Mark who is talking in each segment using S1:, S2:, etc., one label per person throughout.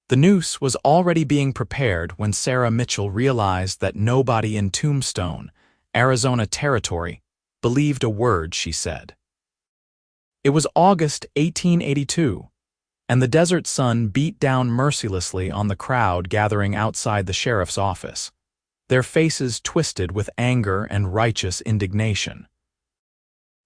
S1: The noose was already being prepared when Sarah Mitchell realized that nobody in Tombstone, Arizona Territory, believed a word she said. It was August 1882, and the desert sun beat down mercilessly on the crowd gathering outside the sheriff's office, their faces twisted with anger and righteous indignation.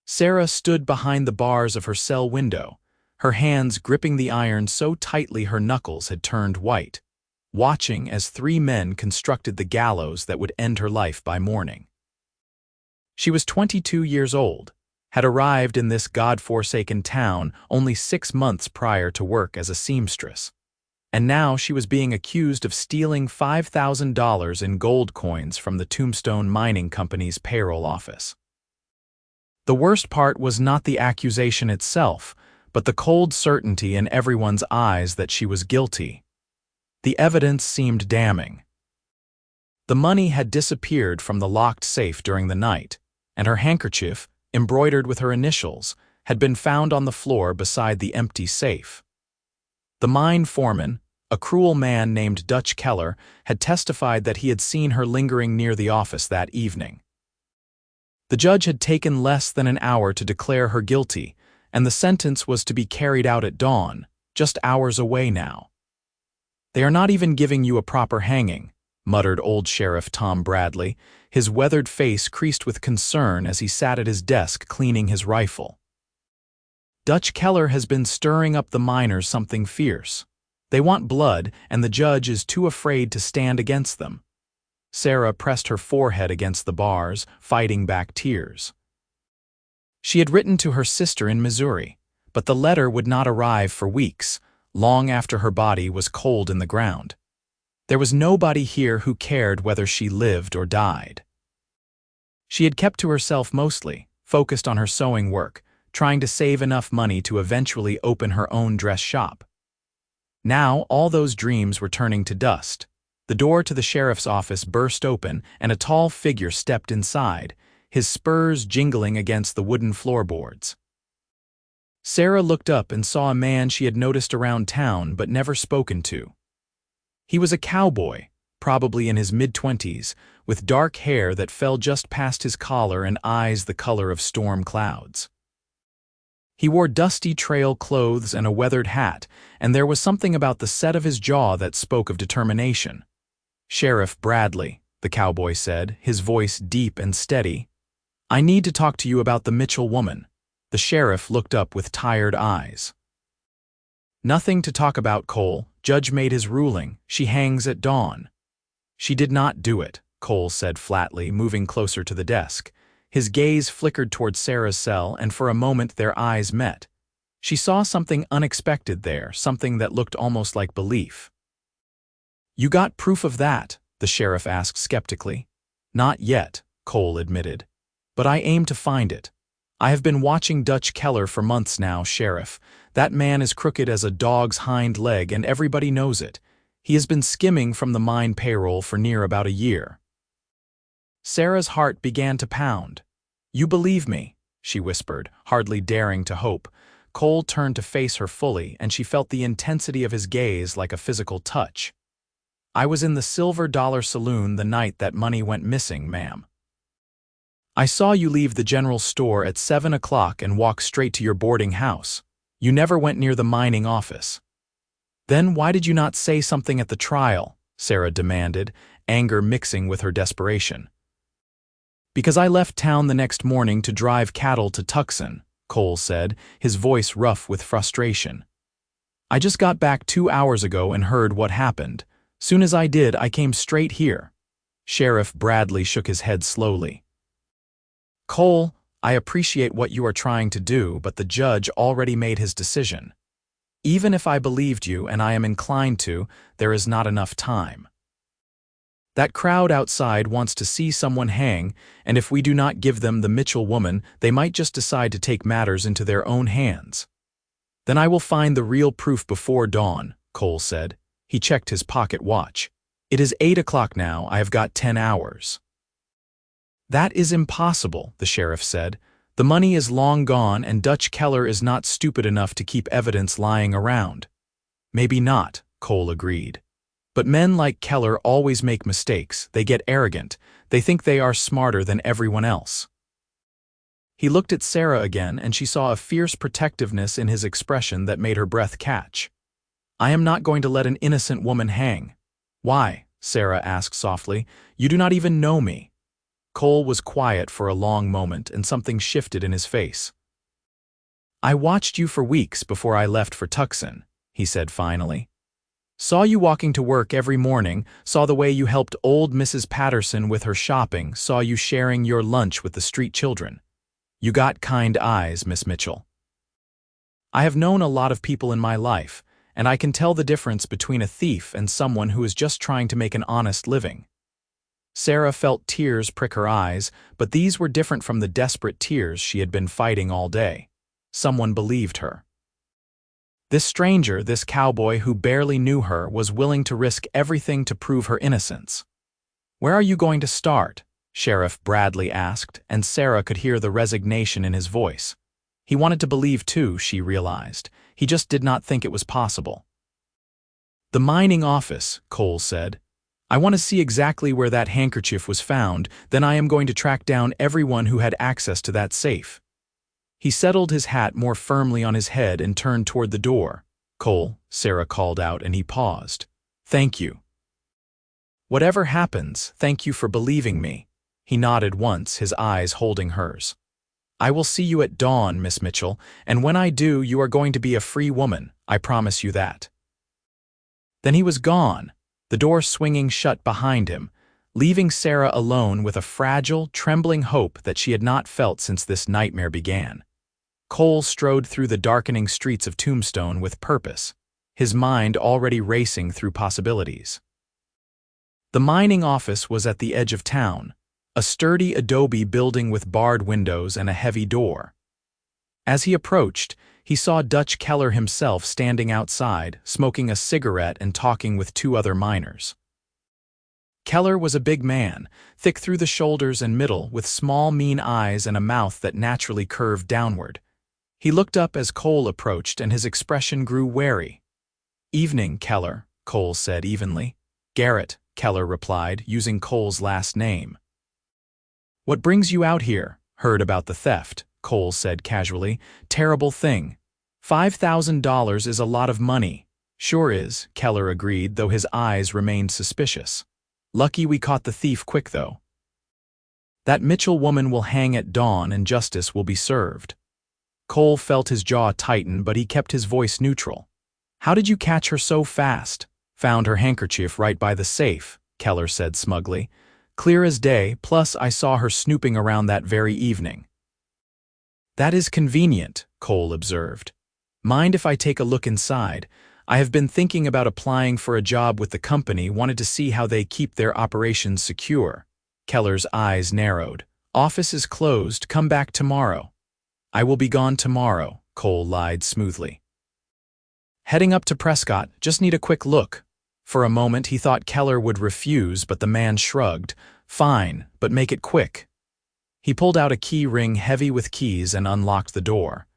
S1: Sarah stood behind the bars of her cell window, her hands gripping the iron so tightly her knuckles had turned white, watching as three men constructed the gallows that would end her life by morning. She was 22 years old, had arrived in this God-forsaken town only 6 months prior to work as a seamstress, and now she was being accused of stealing $5,000 in gold coins from the Tombstone Mining Company's payroll office. The worst part was not the accusation itself, but the cold certainty in everyone's eyes that she was guilty. The evidence seemed damning. The money had disappeared from the locked safe during the night, and her handkerchief, embroidered with her initials, had been found on the floor beside the empty safe. The mine foreman, a cruel man named Dutch Keller, had testified that he had seen her lingering near the office that evening. The judge had taken less than an hour to declare her guilty, and the sentence was to be carried out at dawn, just hours away now. "They are not even giving you a proper hanging," muttered old Sheriff Tom Bradley, his weathered face creased with concern as he sat at his desk cleaning his rifle. "Dutch Keller has been stirring up the miners something fierce. They want blood, and the judge is too afraid to stand against them." Sarah pressed her forehead against the bars, fighting back tears. She had written to her sister in Missouri, but the letter would not arrive for weeks, long after her body was cold in the ground. There was nobody here who cared whether she lived or died. She had kept to herself mostly, focused on her sewing work, trying to save enough money to eventually open her own dress shop. Now all those dreams were turning to dust. The door to the sheriff's office burst open, and a tall figure stepped inside, his spurs jingling against the wooden floorboards. Sarah looked up and saw a man she had noticed around town but never spoken to. He was a cowboy, probably in his mid-20s, with dark hair that fell just past his collar and eyes the color of storm clouds. He wore dusty trail clothes and a weathered hat, and there was something about the set of his jaw that spoke of determination. "Sheriff Bradley," the cowboy said, his voice deep and steady, "I need to talk to you about the Mitchell woman." The sheriff looked up with tired eyes. "Nothing to talk about, Cole. Judge made his ruling. She hangs at dawn." "She did not do it," Cole said flatly, moving closer to the desk. His gaze flickered toward Sarah's cell, and for a moment their eyes met. She saw something unexpected there, something that looked almost like belief. "You got proof of that?" the sheriff asked skeptically. "Not yet," Cole admitted. "But I aim to find it. I have been watching Dutch Keller for months now, Sheriff. That man is crooked as a dog's hind leg, and everybody knows it. He has been skimming from the mine payroll for near about a year." Sarah's heart began to pound. "You believe me," she whispered, hardly daring to hope. Cole turned to face her fully, and she felt the intensity of his gaze like a physical touch. "I was in the Silver Dollar Saloon the night that money went missing, ma'am. I saw you leave the general store at 7 o'clock and walk straight to your boarding house. You never went near the mining office." "Then why did you not say something at the trial?" Sarah demanded, anger mixing with her desperation. "Because I left town the next morning to drive cattle to Tucson," Cole said, his voice rough with frustration. "I just got back 2 hours ago and heard what happened. Soon as I did, I came straight here." Sheriff Bradley shook his head slowly. "Cole, I appreciate what you are trying to do, but the judge already made his decision. Even if I believed you, and I am inclined to, there is not enough time. That crowd outside wants to see someone hang, and if we do not give them the Mitchell woman, they might just decide to take matters into their own hands." "Then I will find the real proof before dawn," Cole said. He checked his pocket watch. "It is 8 o'clock now. I have got 10 hours. "That is impossible," the sheriff said. "The money is long gone, and Dutch Keller is not stupid enough to keep evidence lying around." "Maybe not," Cole agreed. But men like Keller always make mistakes. They get arrogant. They think they are smarter than everyone else. He looked at Sarah again, and she saw a fierce protectiveness in his expression that made her breath catch. "I am not going to let an innocent woman hang." "Why?" Sarah asked softly. "You do not even know me." Cole was quiet for a long moment, and something shifted in his face. "I watched you for weeks before I left for Tucson," he said finally. "Saw you walking to work every morning, saw the way you helped old Mrs. Patterson with her shopping, saw you sharing your lunch with the street children. You got kind eyes, Miss Mitchell. I have known a lot of people in my life, and I can tell the difference between a thief and someone who is just trying to make an honest living." Sarah felt tears prick her eyes, but these were different from the desperate tears she had been fighting all day. Someone believed her. This stranger, this cowboy who barely knew her, was willing to risk everything to prove her innocence. "Where are you going to start?" Sheriff Bradley asked, and Sarah could hear the resignation in his voice. He wanted to believe too, she realized. He just did not think it was possible. "The mining office," Cole said. "I want to see exactly where that handkerchief was found, then I am going to track down everyone who had access to that safe." He settled his hat more firmly on his head and turned toward the door. "Cole," Sarah called out, and he paused. "Thank you. Whatever happens, thank you for believing me." He nodded once, his eyes holding hers. "I will see you at dawn, Miss Mitchell, and when I do, you are going to be a free woman, I promise you that." Then he was gone, the door swinging shut behind him, leaving Sarah alone with a fragile, trembling hope that she had not felt since this nightmare began. Cole strode through the darkening streets of Tombstone with purpose, his mind already racing through possibilities. The mining office was at the edge of town, a sturdy adobe building with barred windows and a heavy door. As he approached, he saw Dutch Keller himself standing outside, smoking a cigarette and talking with two other miners. Keller was a big man, thick through the shoulders and middle, with small, mean eyes and a mouth that naturally curved downward. He looked up as Cole approached, and his expression grew wary. "Evening, Keller," Cole said evenly. "Garrett," Keller replied, using Cole's last name. "What brings you out here?" "Heard about the theft," Cole said casually. "Terrible thing. $5,000 is a lot of money." "Sure is," Keller agreed, though his eyes remained suspicious. "Lucky we caught the thief quick, though. That Mitchell woman will hang at dawn and justice will be served." Cole felt his jaw tighten, but he kept his voice neutral. "How did you catch her so fast?" "Found her handkerchief right by the safe," Keller said smugly. "Clear as day, plus I saw her snooping around that very evening." "That is convenient," Cole observed. "Mind if I take a look inside? I have been thinking about applying for a job with the company, wanted to see how they keep their operations secure." Keller's eyes narrowed. "Office is closed, come back tomorrow." "I will be gone tomorrow," Cole lied smoothly. "Heading up to Prescott, just need a quick look." For a moment he thought Keller would refuse, but the man shrugged. "Fine, but make it quick." He pulled out a key ring heavy with keys and unlocked the door.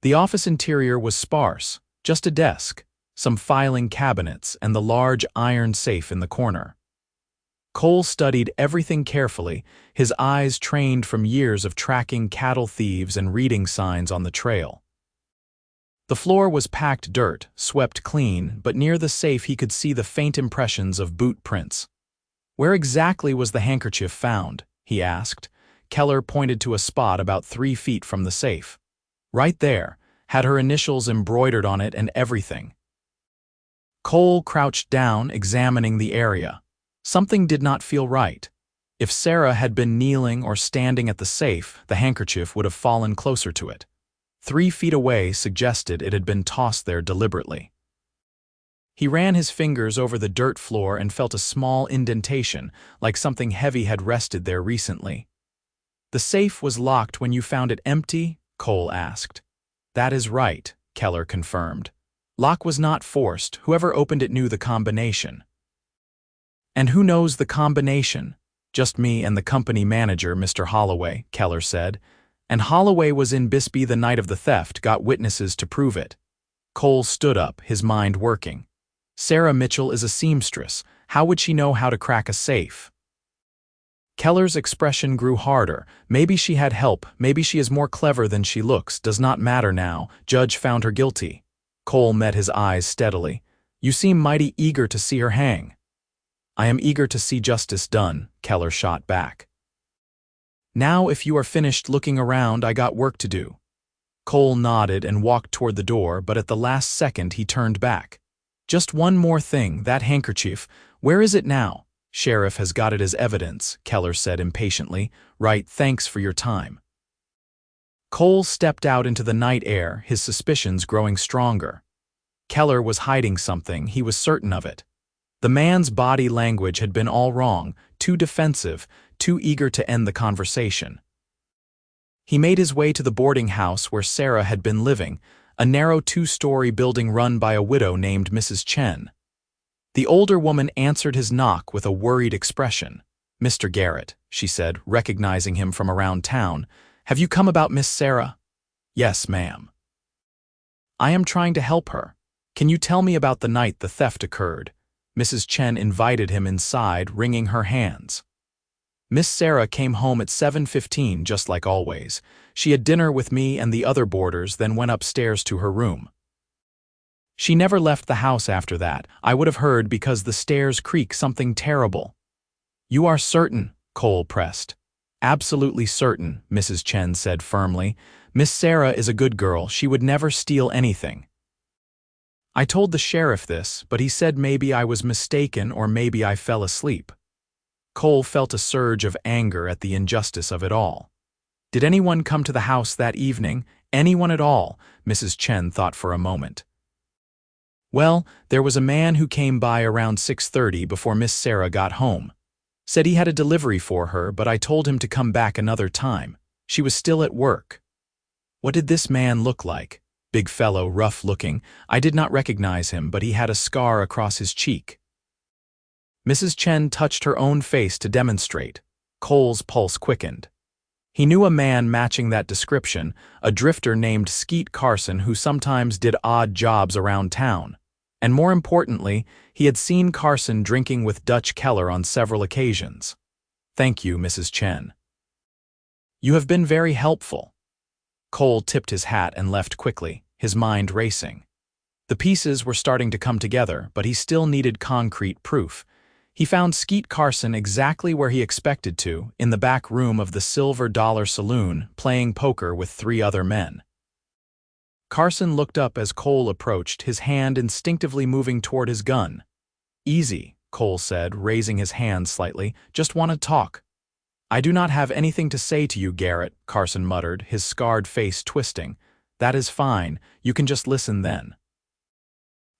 S1: The office interior was sparse, just a desk, some filing cabinets, and the large iron safe in the corner. Cole studied everything carefully, his eyes trained from years of tracking cattle thieves and reading signs on the trail. The floor was packed dirt, swept clean, but near the safe he could see the faint impressions of boot prints. "Where exactly was the handkerchief found?" he asked. Keller pointed to a spot about 3 feet from the safe. "Right there, had her initials embroidered on it and everything." Cole crouched down, examining the area. Something did not feel right. If Sarah had been kneeling or standing at the safe, the handkerchief would have fallen closer to it. 3 feet away suggested it had been tossed there deliberately. He ran his fingers over the dirt floor and felt a small indentation, like something heavy had rested there recently. "The safe was locked when you found it empty?" Cole asked. "That is right," Keller confirmed. "Lock was not forced. Whoever opened it knew the combination." "And who knows the combination?" "Just me and the company manager, Mr. Holloway," Keller said. "And Holloway was in Bisbee the night of the theft, got witnesses to prove it." Cole stood up, his mind working. Sarah Mitchell is a seamstress. How would she know how to crack a safe? Keller's expression grew harder. Maybe she had help, maybe she is more clever than she looks, does not matter now. Judge found her guilty. Cole met his eyes steadily. You seem mighty eager to see her hang. I am eager to see justice done, Keller shot back. Now if you are finished looking around, I got work to do. Cole nodded and walked toward the door, but at the last second he turned back. Just one more thing, that handkerchief. Where is it now? Sheriff has got it as evidence, Keller said impatiently. Right, thanks for your time. Cole stepped out into the night air, his suspicions growing stronger. Keller was hiding something, he was certain of it. The man's body language had been all wrong, too defensive, too eager to end the conversation. He made his way to the boarding house where Sarah had been living, a narrow two-story building run by a widow named Mrs. Chen. The older woman answered his knock with a worried expression. Mr. Garrett, she said, recognizing him from around town. Have you come about Miss Sarah? Yes, ma'am. I am trying to help her. Can you tell me about the night the theft occurred? Mrs. Chen invited him inside, wringing her hands. Miss Sarah came home at 7:15, just like always. She had dinner with me and the other boarders, then went upstairs to her room. She never left the house after that. I would have heard because the stairs creak something terrible. You are certain? Cole pressed. Absolutely certain, Mrs. Chen said firmly. Miss Sarah is a good girl. She would never steal anything. I told the sheriff this, but he said maybe I was mistaken or maybe I fell asleep. Cole felt a surge of anger at the injustice of it all. Did anyone come to the house that evening? Anyone at all? Mrs. Chen thought for a moment. Well, there was a man who came by around 6:30 before Miss Sarah got home. Said he had a delivery for her, but I told him to come back another time. She was still at work. What did this man look like? Big fellow, rough-looking. I did not recognize him, but he had a scar across his cheek. Mrs. Chen touched her own face to demonstrate. Cole's pulse quickened. He knew a man matching that description, a drifter named Skeet Carson who sometimes did odd jobs around town. And more importantly, he had seen Carson drinking with Dutch Keller on several occasions. Thank you, Mrs. Chen. You have been very helpful. Cole tipped his hat and left quickly, his mind racing. The pieces were starting to come together, but he still needed concrete proof. He found Skeet Carson exactly where he expected to, in the back room of the Silver Dollar Saloon, playing poker with 3 other men. Carson looked up as Cole approached, his hand instinctively moving toward his gun. Easy, Cole said, raising his hand slightly. Just want to talk. I do not have anything to say to you, Garrett, Carson muttered, his scarred face twisting. That is fine. You can just listen then.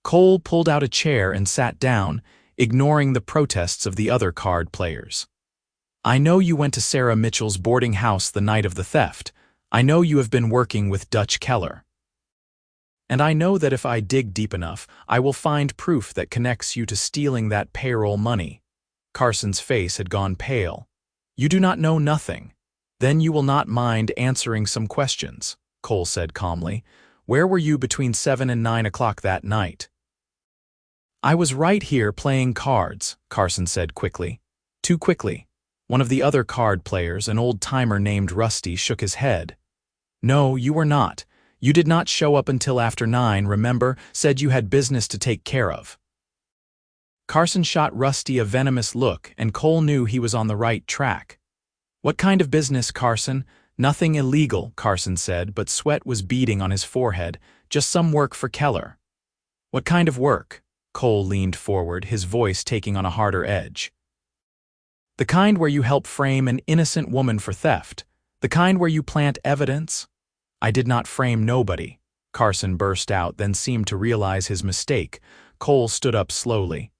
S1: Cole pulled out a chair and sat down, ignoring the protests of the other card players. I know you went to Sarah Mitchell's boarding house the night of the theft. I know you have been working with Dutch Keller. And I know that if I dig deep enough, I will find proof that connects you to stealing that payroll money. Carson's face had gone pale. You do not know nothing. Then you will not mind answering some questions, Cole said calmly. Where were you between 7 and 9 o'clock that night? I was right here playing cards, Carson said quickly. Too quickly. One of the other card players, an old-timer named Rusty, shook his head. No, you were not. You did not show up until after 9, remember, said you had business to take care of. Carson shot Rusty a venomous look, and Cole knew he was on the right track. What kind of business, Carson? Nothing illegal, Carson said, but sweat was beading on his forehead. Just some work for Keller. What kind of work? Cole leaned forward, his voice taking on a harder edge. The kind where you help frame an innocent woman for theft. The kind where you plant evidence. I did not frame nobody. Carson burst out, then seemed to realize his mistake. Cole stood up slowly.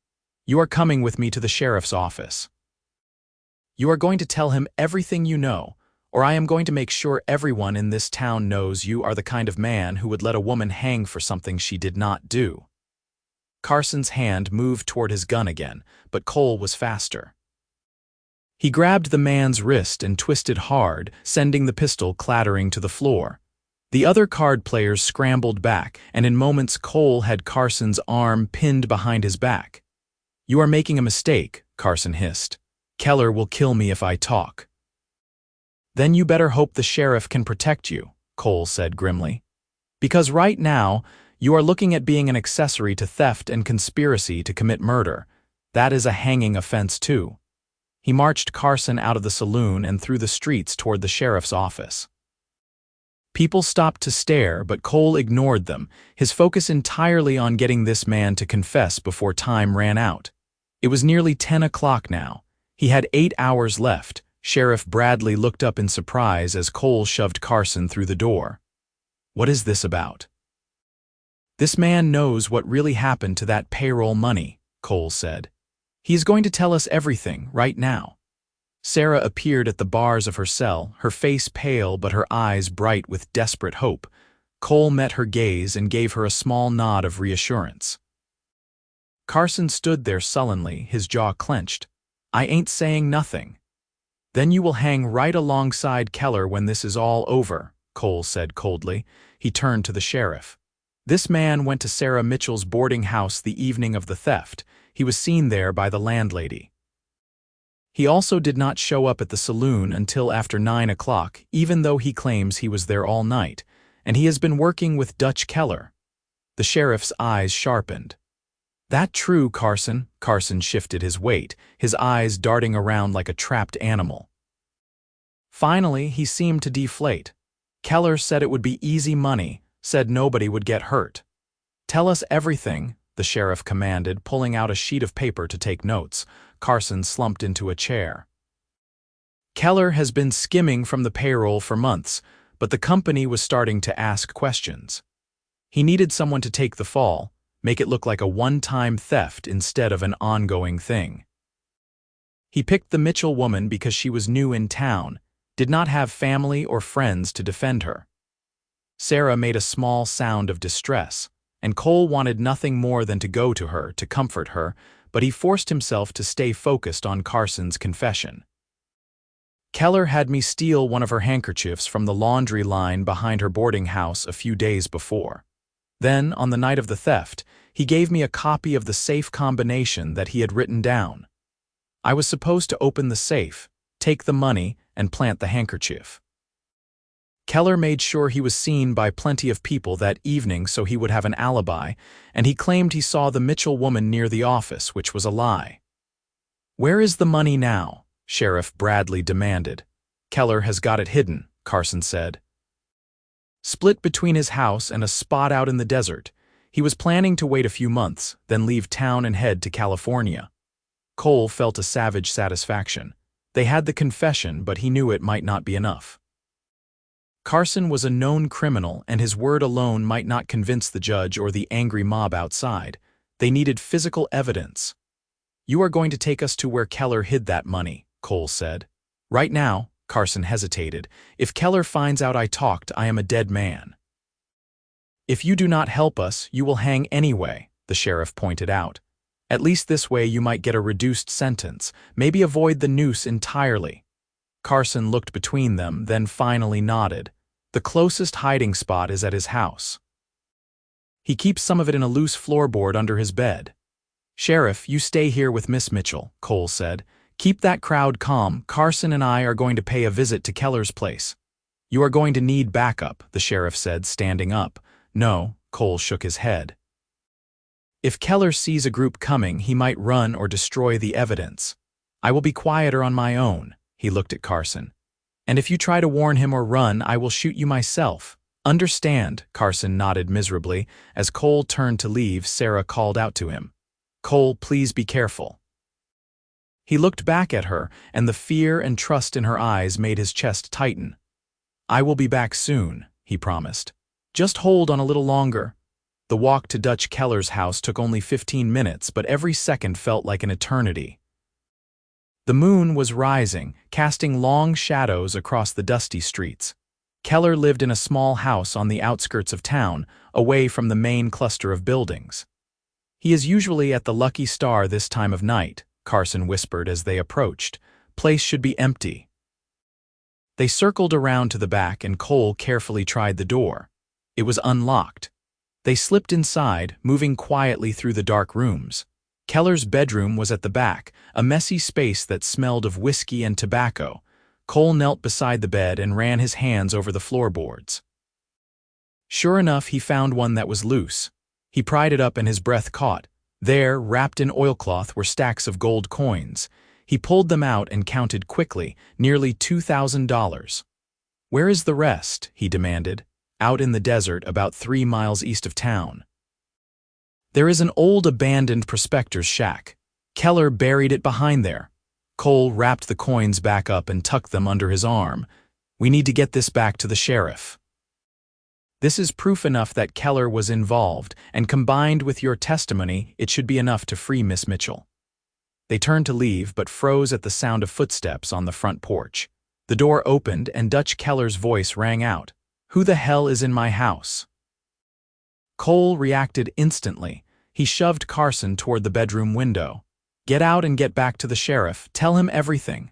S1: You are coming with me to the sheriff's office. You are going to tell him everything you know, or I am going to make sure everyone in this town knows you are the kind of man who would let a woman hang for something she did not do. Carson's hand moved toward his gun again, but Cole was faster. He grabbed the man's wrist and twisted hard, sending the pistol clattering to the floor. The other card players scrambled back, and in moments Cole had Carson's arm pinned behind his back. "You are making a mistake," Carson hissed. "Keller will kill me if I talk." "Then you better hope the sheriff can protect you," Cole said grimly. "Because right now, you are looking at being an accessory to theft and conspiracy to commit murder. That is a hanging offense too." He marched Carson out of the saloon and through the streets toward the sheriff's office. People stopped to stare, but Cole ignored them, his focus entirely on getting this man to confess before time ran out. It was nearly 10 o'clock now. He had 8 hours left. Sheriff Bradley looked up in surprise as Cole shoved Carson through the door. "What is this about?" "This man knows what really happened to that payroll money," Cole said. "He is going to tell us everything right now." Sarah appeared at the bars of her cell, her face pale but her eyes bright with desperate hope. Cole met her gaze and gave her a small nod of reassurance. Carson stood there sullenly, his jaw clenched. "I ain't saying nothing." "Then you will hang right alongside Keller when this is all over," Cole said coldly. He turned to the sheriff. "This man went to Sarah Mitchell's boarding house the evening of the theft. He was seen there by the landlady. He also did not show up at the saloon until after 9 o'clock, even though he claims he was there all night, and he has been working with Dutch Keller." The sheriff's eyes sharpened. "That true, Carson?" Carson shifted his weight, his eyes darting around like a trapped animal. Finally, he seemed to deflate. "Keller said it would be easy money, said nobody would get hurt." "Tell us everything," the sheriff commanded, pulling out a sheet of paper to take notes. Carson slumped into a chair. "Keller has been skimming from the payroll for months, but the company was starting to ask questions. He needed someone to take the fall, make it look like a one-time theft instead of an ongoing thing. He picked the Mitchell woman because she was new in town, did not have family or friends to defend her." Sarah made a small sound of distress, and Cole wanted nothing more than to go to her, to comfort her, but he forced himself to stay focused on Carson's confession. "Keller had me steal one of her handkerchiefs from the laundry line behind her boarding house a few days before. Then, on the night of the theft, he gave me a copy of the safe combination that he had written down. I was supposed to open the safe, take the money, and plant the handkerchief. Keller made sure he was seen by plenty of people that evening so he would have an alibi, and he claimed he saw the Mitchell woman near the office, which was a lie." "Where is the money now?" Sheriff Bradley demanded. "Keller has got it hidden," Carson said. "Split between his house and a spot out in the desert. He was planning to wait a few months, then leave town and head to California." Cole felt a savage satisfaction. They had the confession, but he knew it might not be enough. Carson was a known criminal, and his word alone might not convince the judge or the angry mob outside. They needed physical evidence. "You are going to take us to where Keller hid that money," Cole said. "Right now," Carson hesitated. "If Keller finds out I talked, I am a dead man." "If you do not help us, you will hang anyway," the sheriff pointed out. "At least this way you might get a reduced sentence, maybe avoid the noose entirely." Carson looked between them, then finally nodded. "The closest hiding spot is at his house. He keeps some of it in a loose floorboard under his bed." "Sheriff, you stay here with Miss Mitchell," Cole said. "Keep that crowd calm. Carson and I are going to pay a visit to Keller's place." "You are going to need backup," the sheriff said, standing up. "No," Cole shook his head. "If Keller sees a group coming, he might run or destroy the evidence. I will be quieter on my own." He looked at Carson. "And if you try to warn him or run, I will shoot you myself. Understand?" Carson nodded miserably. As Cole turned to leave, Sarah called out to him. "Cole, please be careful." He looked back at her, and the fear and trust in her eyes made his chest tighten. "I will be back soon," he promised. "Just hold on a little longer." The walk to Dutch Keller's house took only 15 minutes, but every second felt like an eternity. The moon was rising, casting long shadows across the dusty streets. Keller lived in a small house on the outskirts of town, away from the main cluster of buildings. "He is usually at the Lucky Star this time of night," Carson whispered as they approached. "Place should be empty." They circled around to the back and Cole carefully tried the door. It was unlocked. They slipped inside, moving quietly through the dark rooms. Keller's bedroom was at the back, a messy space that smelled of whiskey and tobacco. Cole knelt beside the bed and ran his hands over the floorboards. Sure enough, he found one that was loose. He pried it up and his breath caught. There, wrapped in oilcloth, were stacks of gold coins. He pulled them out and counted quickly, nearly $2,000. "Where is the rest?" he demanded. "Out in the desert, about 3 miles east of town." "There is an old abandoned prospector's shack. Keller buried it behind there." Cole wrapped the coins back up and tucked them under his arm. "We need to get this back to the sheriff." "This is proof enough that Keller was involved, and combined with your testimony, it should be enough to free Miss Mitchell." They turned to leave but froze at the sound of footsteps on the front porch. The door opened and Dutch Keller's voice rang out. "Who the hell is in my house?" Cole reacted instantly. He shoved Carson toward the bedroom window. "Get out and get back to the sheriff. Tell him everything."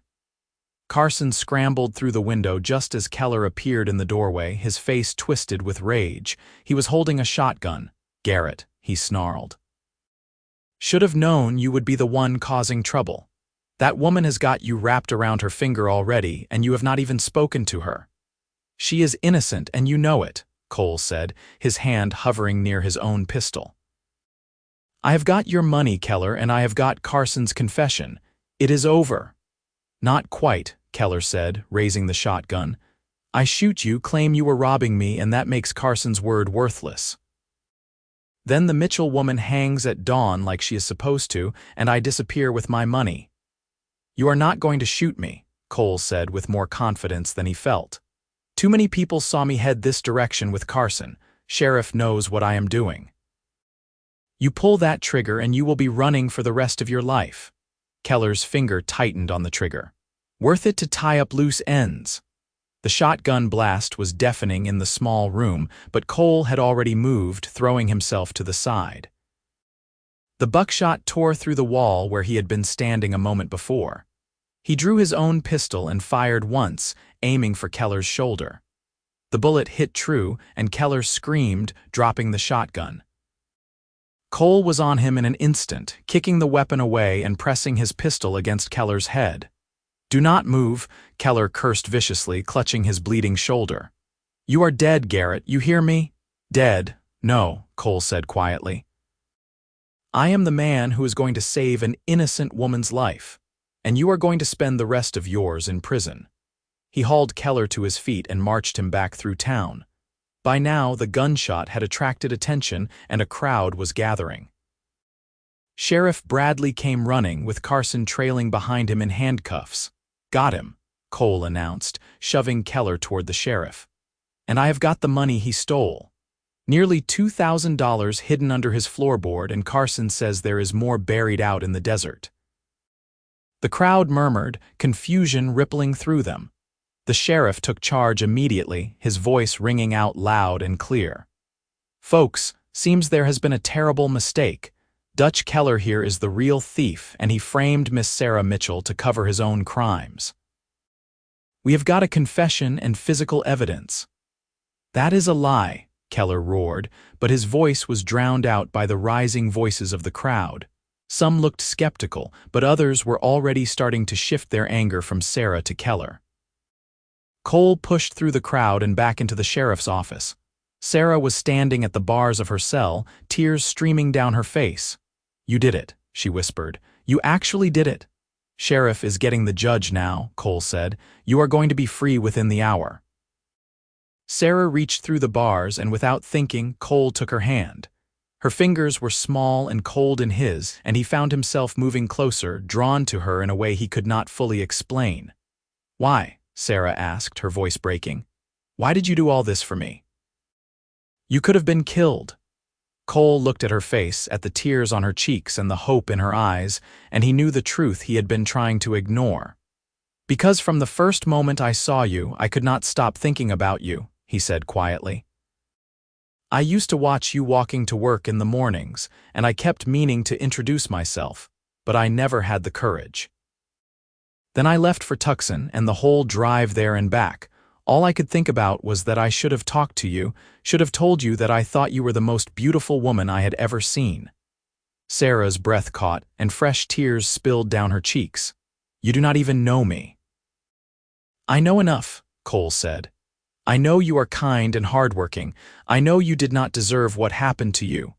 S1: Carson scrambled through the window just as Keller appeared in the doorway, his face twisted with rage. He was holding a shotgun. "Garrett," he snarled. "Should have known you would be the one causing trouble. That woman has got you wrapped around her finger already, and you have not even spoken to her." "She is innocent, and you know it," Cole said, his hand hovering near his own pistol. "I have got your money, Keller, and I have got Carson's confession. It is over." "Not quite," Keller said, raising the shotgun. "I shoot you, claim you were robbing me, and that makes Carson's word worthless. Then the Mitchell woman hangs at dawn like she is supposed to, and I disappear with my money." "You are not going to shoot me," Cole said with more confidence than he felt. "Too many people saw me head this direction with Carson. Sheriff knows what I am doing." "You pull that trigger and you will be running for the rest of your life." Keller's finger tightened on the trigger. "Worth it to tie up loose ends." The shotgun blast was deafening in the small room, but Cole had already moved, throwing himself to the side. The buckshot tore through the wall where he had been standing a moment before. He drew his own pistol and fired once, aiming for Keller's shoulder. The bullet hit true, and Keller screamed, dropping the shotgun. Cole was on him in an instant, kicking the weapon away and pressing his pistol against Keller's head. "Do not move," Keller cursed viciously, clutching his bleeding shoulder. "You are dead, Garrett, you hear me?" "Dead? No," Cole said quietly. "I am the man who is going to save an innocent woman's life, and you are going to spend the rest of yours in prison." He hauled Keller to his feet and marched him back through town. By now, the gunshot had attracted attention and a crowd was gathering. Sheriff Bradley came running, with Carson trailing behind him in handcuffs. "Got him," Cole announced, shoving Keller toward the sheriff. "And I have got the money he stole. Nearly $2,000 hidden under his floorboard, and Carson says there is more buried out in the desert." The crowd murmured, confusion rippling through them. The sheriff took charge immediately, his voice ringing out loud and clear. "Folks, seems there has been a terrible mistake. Dutch Keller here is the real thief, and he framed Miss Sarah Mitchell to cover his own crimes. We have got a confession and physical evidence." "That is a lie," Keller roared, but his voice was drowned out by the rising voices of the crowd. Some looked skeptical, but others were already starting to shift their anger from Sarah to Keller. Cole pushed through the crowd and back into the sheriff's office. Sarah was standing at the bars of her cell, tears streaming down her face. "You did it," she whispered. "You actually did it." "Sheriff is getting the judge now," Cole said. "You are going to be free within the hour." Sarah reached through the bars, and without thinking, Cole took her hand. Her fingers were small and cold in his, and he found himself moving closer, drawn to her in a way he could not fully explain. "Why?" Sarah asked, her voice breaking. "Why did you do all this for me?" "You could have been killed." Cole looked at her face, at the tears on her cheeks and the hope in her eyes, and he knew the truth he had been trying to ignore. "Because from the first moment I saw you, I could not stop thinking about you," he said quietly. "I used to watch you walking to work in the mornings, and I kept meaning to introduce myself, but I never had the courage." Then I left for Tucson, and the whole drive there and back. All I could think about was that I should have talked to you, should have told you that I thought you were the most beautiful woman I had ever seen." Sarah's breath caught, and fresh tears spilled down her cheeks. "You do not even know me." "I know enough," Cole said. "I know you are kind and hardworking. I know you did not deserve what happened to you.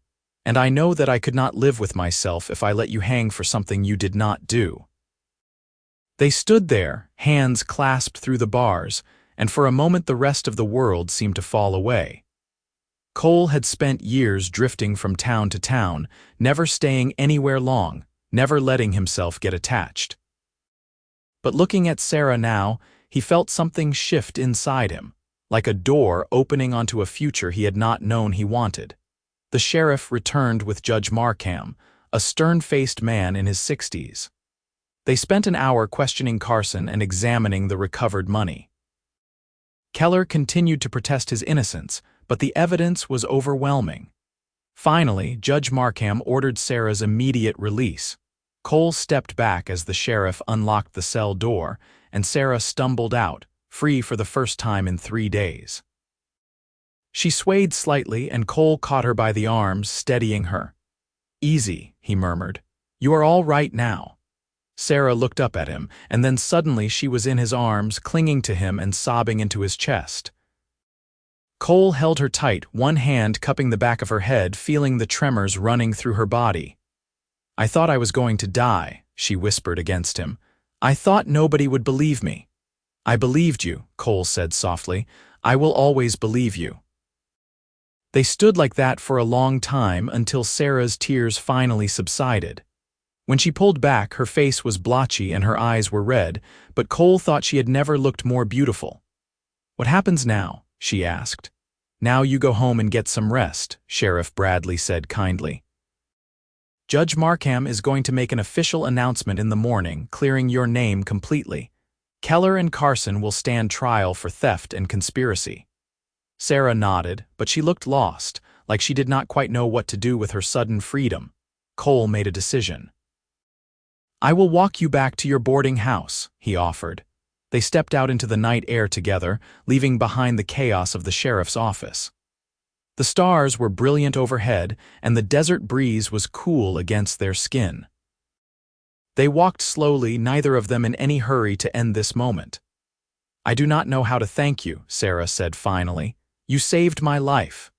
S1: And I know that I could not live with myself if I let you hang for something you did not do." They stood there, hands clasped through the bars, and for a moment the rest of the world seemed to fall away. Cole had spent years drifting from town to town, never staying anywhere long, never letting himself get attached. But looking at Sarah now, he felt something shift inside him, like a door opening onto a future he had not known he wanted. The sheriff returned with Judge Markham, a stern-faced man in his 60s. They spent an hour questioning Carson and examining the recovered money. Keller continued to protest his innocence, but the evidence was overwhelming. Finally, Judge Markham ordered Sarah's immediate release. Cole stepped back as the sheriff unlocked the cell door, and Sarah stumbled out, free for the first time in 3 days. She swayed slightly, and Cole caught her by the arms, steadying her. "Easy," he murmured. "You are all right now." Sarah looked up at him, and then suddenly she was in his arms, clinging to him and sobbing into his chest. Cole held her tight, one hand cupping the back of her head, feeling the tremors running through her body. "I thought I was going to die," she whispered against him. "I thought nobody would believe me." "I believed you," Cole said softly. "I will always believe you." They stood like that for a long time until Sarah's tears finally subsided. When she pulled back, her face was blotchy and her eyes were red, but Cole thought she had never looked more beautiful. "What happens now?" she asked. "Now you go home and get some rest," Sheriff Bradley said kindly. "Judge Markham is going to make an official announcement in the morning, clearing your name completely. Keller and Carson will stand trial for theft and conspiracy." Sarah nodded, but she looked lost, like she did not quite know what to do with her sudden freedom. Cole made a decision. "I will walk you back to your boarding house," he offered. They stepped out into the night air together, leaving behind the chaos of the sheriff's office. The stars were brilliant overhead, and the desert breeze was cool against their skin. They walked slowly, neither of them in any hurry to end this moment. "I do not know how to thank you," Sarah said finally. "You saved my life."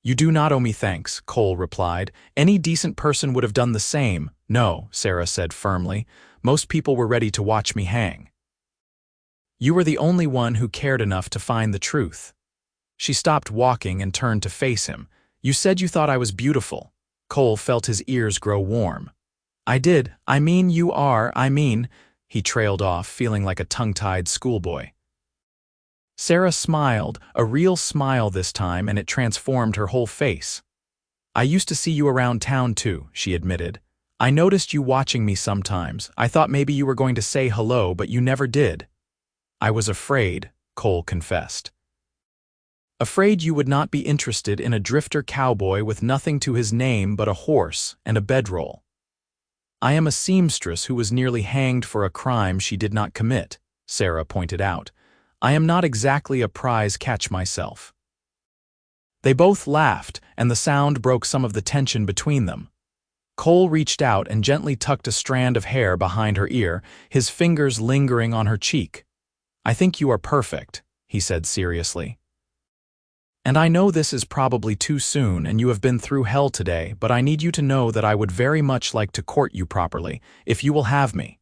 S1: "You do not owe me thanks," Cole replied. "Any decent person would have done the same." "No," Sarah said firmly. "Most people were ready to watch me hang. You were the only one who cared enough to find the truth." She stopped walking and turned to face him. "You said you thought I was beautiful." Cole felt his ears grow warm. "I did. I mean, he trailed off, feeling like a tongue-tied schoolboy. Sarah smiled, a real smile this time, and it transformed her whole face. "I used to see you around town too," she admitted. "I noticed you watching me sometimes. I thought maybe you were going to say hello, but you never did." "I was afraid," Cole confessed. "Afraid you would not be interested in a drifter cowboy with nothing to his name but a horse and a bedroll." "I am a seamstress who was nearly hanged for a crime she did not commit," Sarah pointed out. "I am not exactly a prize catch myself." They both laughed, and the sound broke some of the tension between them. Cole reached out and gently tucked a strand of hair behind her ear, his fingers lingering on her cheek. "I think you are perfect," he said seriously. "And I know this is probably too soon and you have been through hell today, but I need you to know that I would very much like to court you properly, if you will have me."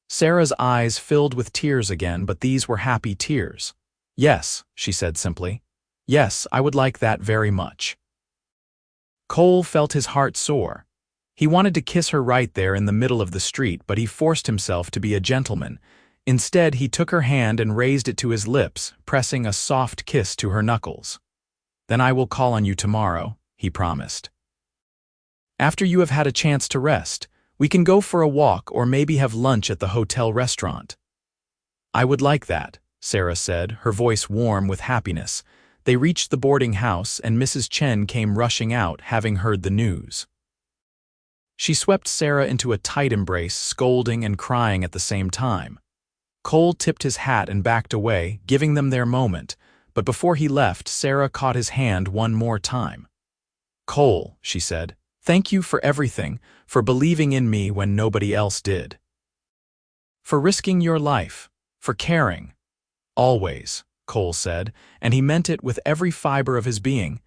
S1: Sarah's eyes filled with tears again, but these were happy tears. "Yes," she said simply. "Yes, I would like that very much." Cole felt his heart soar. He wanted to kiss her right there in the middle of the street, but he forced himself to be a gentleman. Instead, he took her hand and raised it to his lips, pressing a soft kiss to her knuckles. "Then I will call on you tomorrow," he promised. "After you have had a chance to rest. We can go for a walk or maybe have lunch at the hotel restaurant." "I would like that," Sarah said, her voice warm with happiness. They reached the boarding house, and Mrs. Chen came rushing out, having heard the news. She swept Sarah into a tight embrace, scolding and crying at the same time. Cole tipped his hat and backed away, giving them their moment, but before he left, Sarah caught his hand one more time. "Cole," she said, "thank you for everything, for believing in me when nobody else did. For risking your life, for caring." "Always," Cole said, and he meant it with every fiber of his being.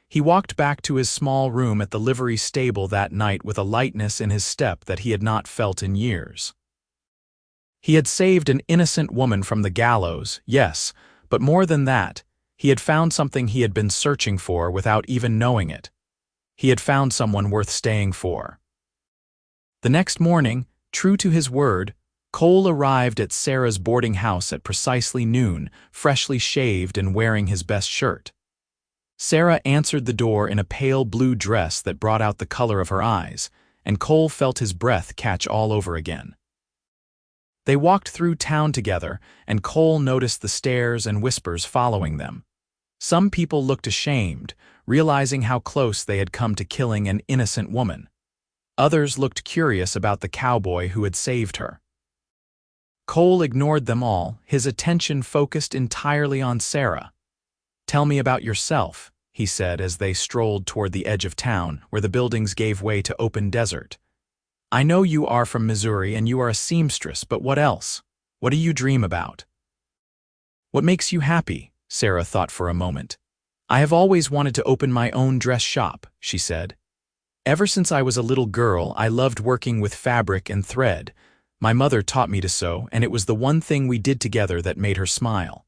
S1: He walked back to his small room at the livery stable that night with a lightness in his step that he had not felt in years. He had saved an innocent woman from the gallows, yes, but more than that, he had found something he had been searching for without even knowing it. He had found someone worth staying for. The next morning, true to his word, Cole arrived at Sarah's boarding house at precisely noon, freshly shaved and wearing his best shirt. Sarah answered the door in a pale blue dress that brought out the color of her eyes, and Cole felt his breath catch all over again. They walked through town together, and Cole noticed the stares and whispers following them. Some people looked ashamed, realizing how close they had come to killing an innocent woman. Others looked curious about the cowboy who had saved her. Cole ignored them all, his attention focused entirely on Sarah. "Tell me about yourself," he said as they strolled toward the edge of town, where the buildings gave way to open desert. "I know you are from Missouri and you are a seamstress, but what else? What do you dream about?" "What makes you happy?" Sarah thought for a moment. "I have always wanted to open my own dress shop," she said. "Ever since I was a little girl, I loved working with fabric and thread. My mother taught me to sew, and it was the one thing we did together that made her smile.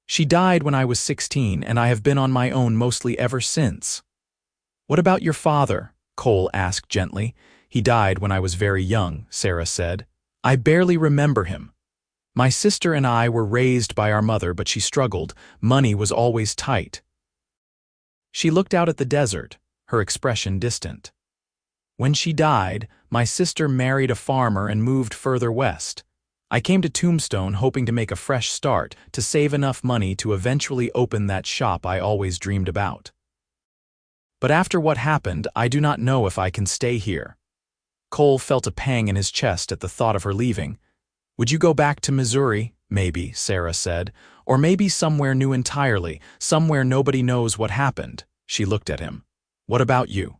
S1: She died when I was 16, and I have been on my own mostly ever since." "What about your father?" Cole asked gently. "He died when I was very young," Sarah said. "I barely remember him. My sister and I were raised by our mother, but she struggled. Money was always tight." She looked out at the desert, her expression distant. "When she died, my sister married a farmer and moved further west. I came to Tombstone hoping to make a fresh start, to save enough money to eventually open that shop I always dreamed about. But after what happened, I do not know if I can stay here." Cole felt a pang in his chest at the thought of her leaving. "Would you go back to Missouri?" "Maybe," Sarah said. "Or maybe somewhere new entirely, somewhere nobody knows what happened." She looked at him. "What about you?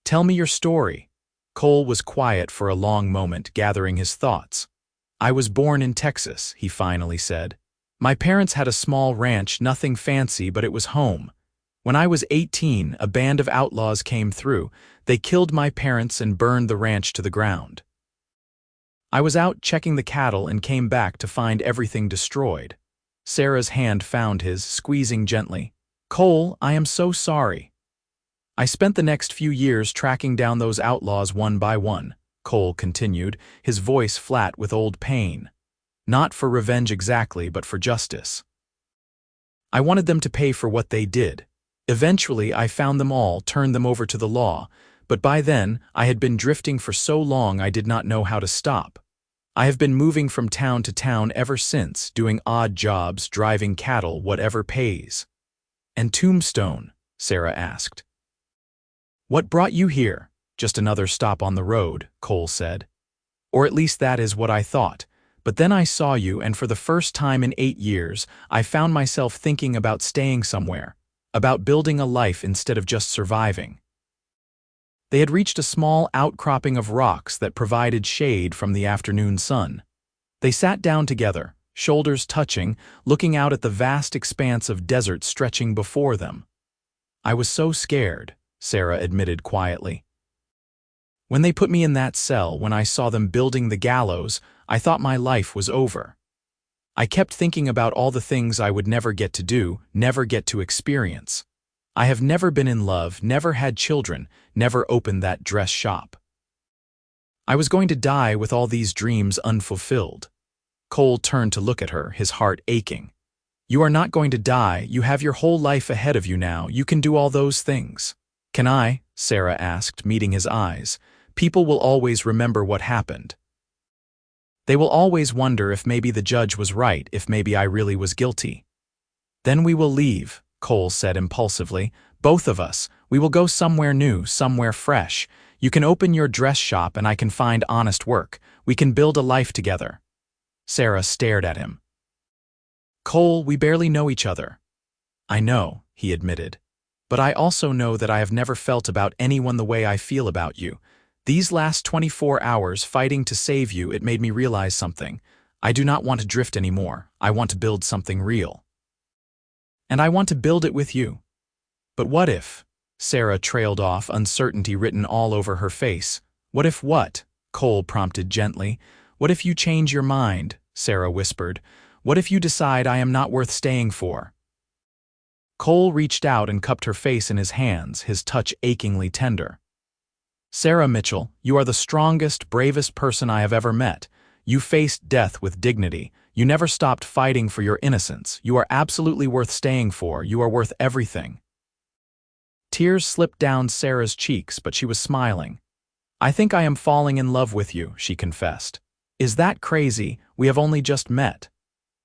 S1: Tell me your story." Cole was quiet for a long moment, gathering his thoughts. "I was born in Texas," he finally said. "My parents had a small ranch, nothing fancy, but it was home. When I was 18, a band of outlaws came through. They killed my parents and burned the ranch to the ground. I was out checking the cattle and came back to find everything destroyed." Sarah's hand found his, squeezing gently. "Cole, I am so sorry." "I spent the next few years tracking down those outlaws one by one," Cole continued, his voice flat with old pain. "Not for revenge exactly, but for justice. I wanted them to pay for what they did. Eventually, I found them all, turned them over to the law, but by then, I had been drifting for so long I did not know how to stop. I have been moving from town to town ever since, doing odd jobs, driving cattle, whatever pays." "And Tombstone?" Sarah asked. "What brought you here?" "Just another stop on the road," Cole said. "Or at least that is what I thought. But then I saw you, and for the first time in 8 years, I found myself thinking about staying somewhere, about building a life instead of just surviving." They had reached a small outcropping of rocks that provided shade from the afternoon sun. They sat down together, shoulders touching, looking out at the vast expanse of desert stretching before them. "I was so scared," Sarah admitted quietly. "When they put me in that cell, when I saw them building the gallows, I thought my life was over. I kept thinking about all the things I would never get to do, never get to experience. I have never been in love, never had children, never opened that dress shop. I was going to die with all these dreams unfulfilled." Cole turned to look at her, his heart aching. "You are not going to die. You have your whole life ahead of you now. You can do all those things." "Can I?" Sarah asked, meeting his eyes. "People will always remember what happened. They will always wonder if maybe the judge was right, if maybe I really was guilty." "Then we will leave," Cole said impulsively. "Both of us. We will go somewhere new, somewhere fresh. You can open your dress shop and I can find honest work. We can build a life together." Sarah stared at him. Cole, we barely know each other. I know, he admitted. But I also know that I have never felt about anyone the way I feel about you. These last 24 hours fighting to save you, it made me realize something. I do not want to drift anymore. I want to build something real. And I want to build it with you. But what if? Sarah trailed off, uncertainty written all over her face. What if what? Cole prompted gently. What if you change your mind? Sarah whispered. What if you decide I am not worth staying for? Cole reached out and cupped her face in his hands, his touch achingly tender. Sarah Mitchell, you are the strongest, bravest person I have ever met. You faced death with dignity. You never stopped fighting for your innocence. You are absolutely worth staying for. You are worth everything. Tears slipped down Sarah's cheeks, but she was smiling. I think I am falling in love with you, she confessed. Is that crazy? We have only just met.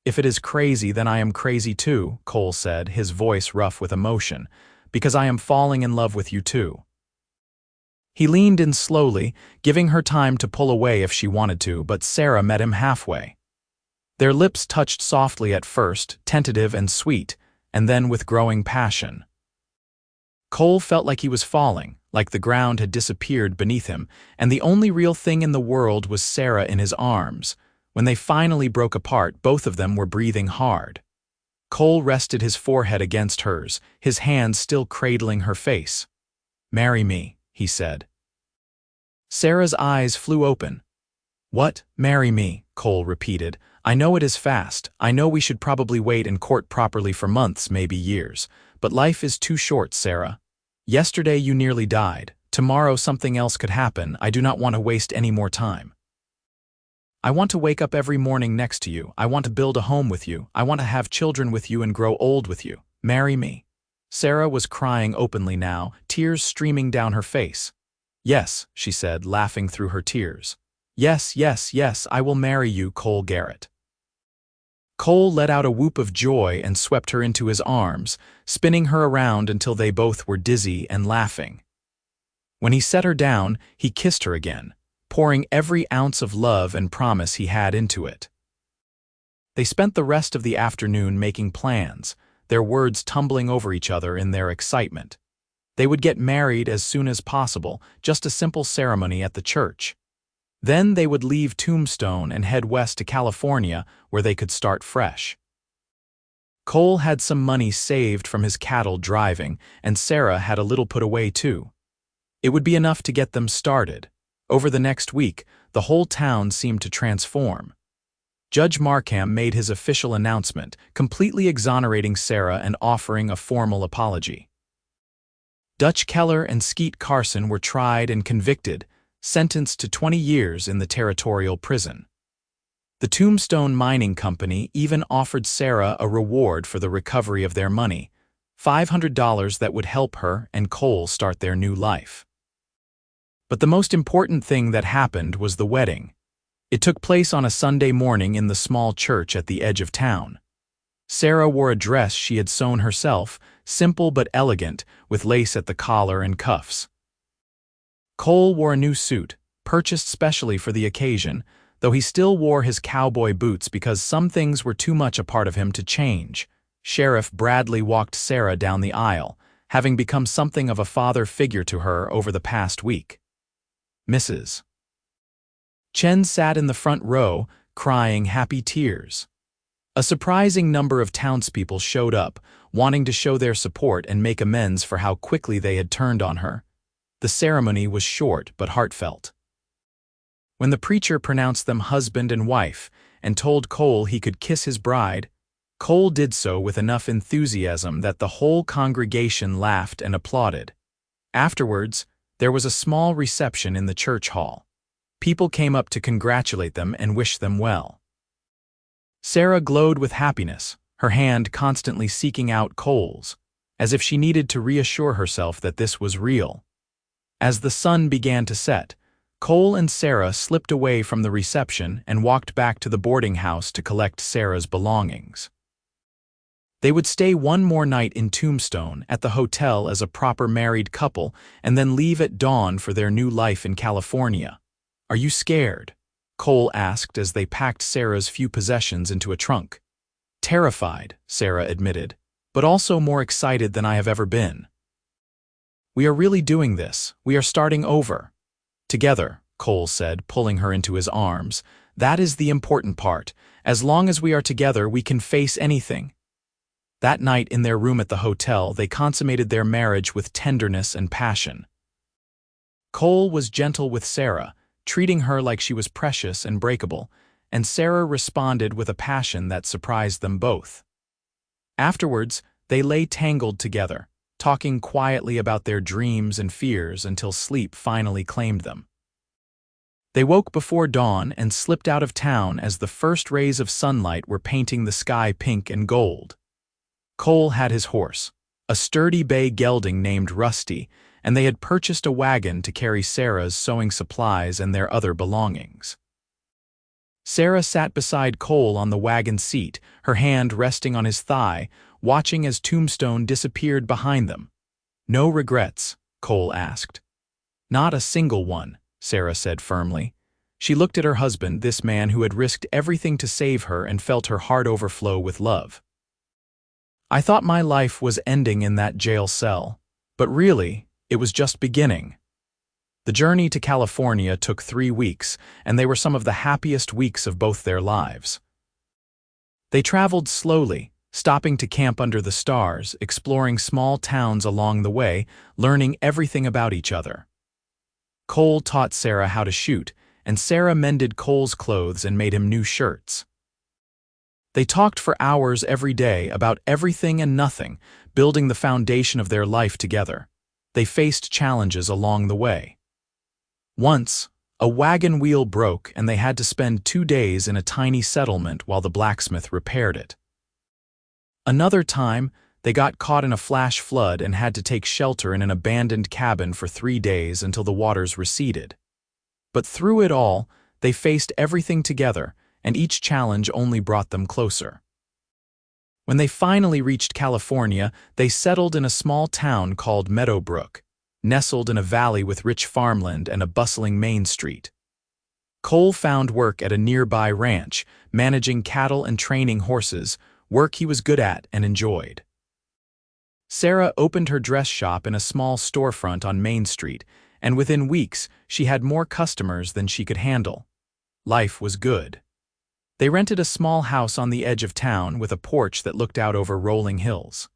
S1: If it is crazy, then I am crazy too, Cole said, his voice rough with emotion, because I am falling in love with you too. He leaned in slowly, giving her time to pull away if she wanted to, but Sarah met him halfway. Their lips touched softly at first, tentative and sweet, and then with growing passion. Cole felt like he was falling, like the ground had disappeared beneath him, and the only real thing in the world was Sarah in his arms. When they finally broke apart, both of them were breathing hard. Cole rested his forehead against hers, his hands still cradling her face. Marry me, he said. Sarah's eyes flew open. What? Marry me, Cole repeated. I know it is fast. I know we should probably wait and court properly for months, maybe years. But life is too short, Sarah. Yesterday you nearly died. Tomorrow something else could happen. I do not want to waste any more time. I want to wake up every morning next to you. I want to build a home with you. I want to have children with you and grow old with you. Marry me. Sarah was crying openly now, tears streaming down her face. Yes, she said, laughing through her tears. Yes, yes, yes, I will marry you, Cole Garrett. Cole let out a whoop of joy and swept her into his arms, spinning her around until they both were dizzy and laughing. When he set her down, he kissed her again, pouring every ounce of love and promise he had into it. They spent the rest of the afternoon making plans, their words tumbling over each other in their excitement. They would get married as soon as possible, just a simple ceremony at the church. Then they would leave Tombstone and head west to California, where they could start fresh. Cole had some money saved from his cattle driving, and Sarah had a little put away too. It would be enough to get them started. Over the next week, the whole town seemed to transform. Judge Markham made his official announcement, completely exonerating Sarah and offering a formal apology. Dutch Keller and Skeet Carson were tried and convicted, sentenced to 20 years in the territorial prison. The Tombstone Mining Company even offered Sarah a reward for the recovery of their money, $500 that would help her and Cole start their new life. But the most important thing that happened was the wedding. It took place on a Sunday morning in the small church at the edge of town. Sarah wore a dress she had sewn herself, simple but elegant, with lace at the collar and cuffs. Cole wore a new suit, purchased specially for the occasion, though he still wore his cowboy boots because some things were too much a part of him to change. Sheriff Bradley walked Sarah down the aisle, having become something of a father figure to her over the past week. Mrs. Chen sat in the front row, crying happy tears. A surprising number of townspeople showed up, wanting to show their support and make amends for how quickly they had turned on her. The ceremony was short but heartfelt. When the preacher pronounced them husband and wife and told Cole he could kiss his bride, Cole did so with enough enthusiasm that the whole congregation laughed and applauded. Afterwards, there was a small reception in the church hall. People came up to congratulate them and wish them well. Sarah glowed with happiness, her hand constantly seeking out Cole's, as if she needed to reassure herself that this was real. As the sun began to set, Cole and Sarah slipped away from the reception and walked back to the boarding house to collect Sarah's belongings. They would stay one more night in Tombstone at the hotel as a proper married couple and then leave at dawn for their new life in California. Are you scared? Cole asked as they packed Sarah's few possessions into a trunk. Terrified, Sarah admitted, but also more excited than I have ever been. We are really doing this. We are starting over. Together, Cole said, pulling her into his arms. That is the important part. As long as we are together, we can face anything. That night in their room at the hotel, they consummated their marriage with tenderness and passion. Cole was gentle with Sarah, treating her like she was precious and breakable, and Sarah responded with a passion that surprised them both. Afterwards, they lay tangled together, talking quietly about their dreams and fears until sleep finally claimed them. They woke before dawn and slipped out of town as the first rays of sunlight were painting the sky pink and gold. Cole had his horse, a sturdy bay gelding named Rusty, and they had purchased a wagon to carry Sarah's sewing supplies and their other belongings. Sarah sat beside Cole on the wagon seat, her hand resting on his thigh, watching as Tombstone disappeared behind them. No regrets? Cole asked. Not a single one, Sarah said firmly. She looked at her husband, this man who had risked everything to save her, and felt her heart overflow with love. I thought my life was ending in that jail cell, but really, it was just beginning. The journey to California took 3 weeks, and they were some of the happiest weeks of both their lives. They traveled slowly, stopping to camp under the stars, exploring small towns along the way, learning everything about each other. Cole taught Sarah how to shoot, and Sarah mended Cole's clothes and made him new shirts. They talked for hours every day about everything and nothing, building the foundation of their life together. They faced challenges along the way. Once, a wagon wheel broke and they had to spend 2 days in a tiny settlement while the blacksmith repaired it. Another time, they got caught in a flash flood and had to take shelter in an abandoned cabin for 3 days until the waters receded. But through it all, they faced everything together, and each challenge only brought them closer. When they finally reached California, they settled in a small town called Meadowbrook, nestled in a valley with rich farmland and a bustling main street. Cole found work at a nearby ranch, managing cattle and training horses, work he was good at and enjoyed. Sarah opened her dress shop in a small storefront on Main Street, and within weeks she had more customers than she could handle. Life was good. They rented a small house on the edge of town with a porch that looked out over rolling hills.